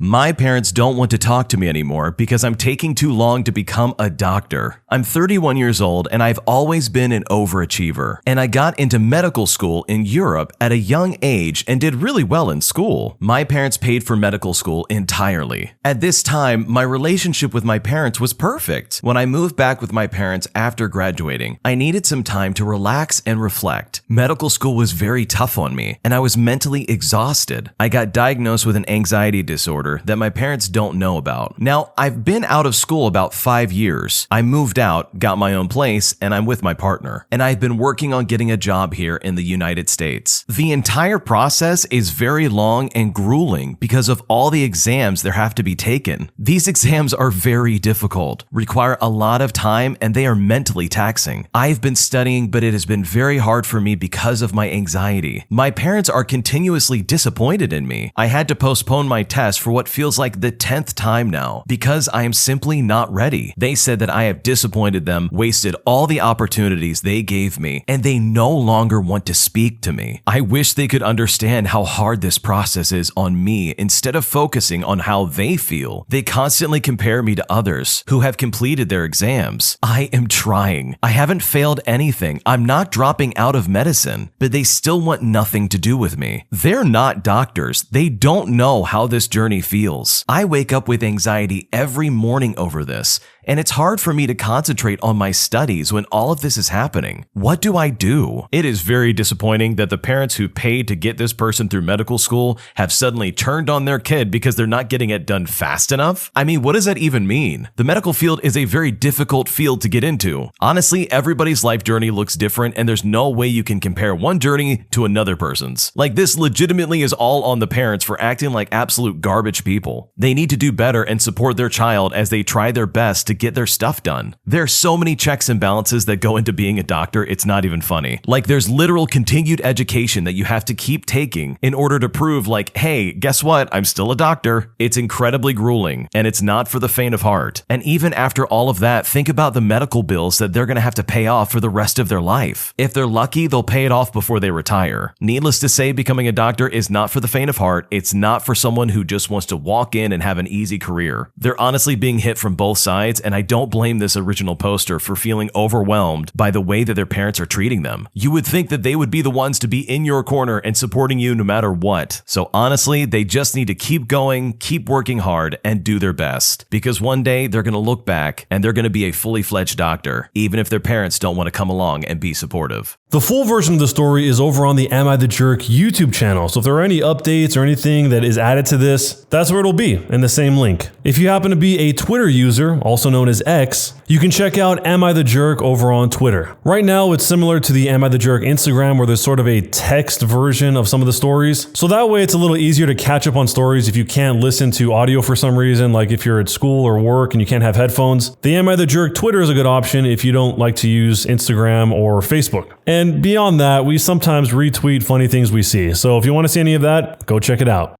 My parents don't want to talk to me anymore because I'm taking too long to become a doctor. I'm 31 years old and I've always been an overachiever. And I got into medical school in Europe at a young age and did really well in school. My parents paid for medical school entirely. At this time, my relationship with my parents was perfect. When I moved back with my parents after graduating, I needed some time to relax and reflect. Medical school was very tough on me and I was mentally exhausted. I got diagnosed with an anxiety disorder that my parents don't know about. Now, I've been out of school about 5 years. I moved out, got my own place, and I'm with my partner. And I've been working on getting a job here in the United States. The entire process is very long and grueling because of all the exams there have to be taken. These exams are very difficult, require a lot of time, and they are mentally taxing. I've been studying, but it has been very hard for me because of my anxiety. My parents are continuously disappointed in me. I had to postpone my test for what feels like the 10th time now because I am simply not ready. They said that I have disappointed them, wasted all the opportunities they gave me, and they no longer want to speak to me. I wish they could understand how hard this process is on me instead of focusing on how they feel. They constantly compare me to others who have completed their exams. I am trying. I haven't failed anything. I'm not dropping out of medicine, but they still want nothing to do with me. They're not doctors. They don't know how this journey feels. I wake up with anxiety every morning over this, and it's hard for me to concentrate on my studies when all of this is happening. What do I do? It is very disappointing that the parents who paid to get this person through medical school have suddenly turned on their kid because they're not getting it done fast enough. I mean, what does that even mean? The medical field is a very difficult field to get into. Honestly, everybody's life journey looks different and there's no way you can compare one journey to another person's. Like, this legitimately is all on the parents for acting like absolute garbage people. They need to do better and support their child as they try their best to get their stuff done. There are so many checks and balances that go into being a doctor, it's not even funny. Like, there's literal continued education that you have to keep taking in order to prove, like, hey, guess what? I'm still a doctor. It's incredibly grueling and it's not for the faint of heart. And even after all of that, think about the medical bills that they're going to have to pay off for the rest of their life. If they're lucky, they'll pay it off before they retire. Needless to say, becoming a doctor is not for the faint of heart. It's not for someone who just wants to walk in and have an easy career. They're honestly being hit from both sides, and I don't blame this original poster for feeling overwhelmed by the way that their parents are treating them. You would think that they would be the ones to be in your corner and supporting you no matter what. So honestly, they just need to keep going, keep working hard, and do their best. Because one day they're going to look back and they're going to be a fully fledged doctor, even if their parents don't want to come along and be supportive. The full version of the story is over on the Am I the Jerk YouTube channel, so if there are any updates or anything that is added to this, that's where it'll be, in the same link. If you happen to be a Twitter user, also known as X, you can check out Am I the Jerk over on Twitter. Right now, it's similar to the Am I the Jerk Instagram, where there's sort of a text version of some of the stories, so that way it's a little easier to catch up on stories if you can't listen to audio for some reason, like if you're at school or work and you can't have headphones. The Am I the Jerk Twitter is a good option if you don't like to use Instagram or Facebook. And beyond that, we sometimes retweet funny things we see. So if you want to see any of that, go check it out.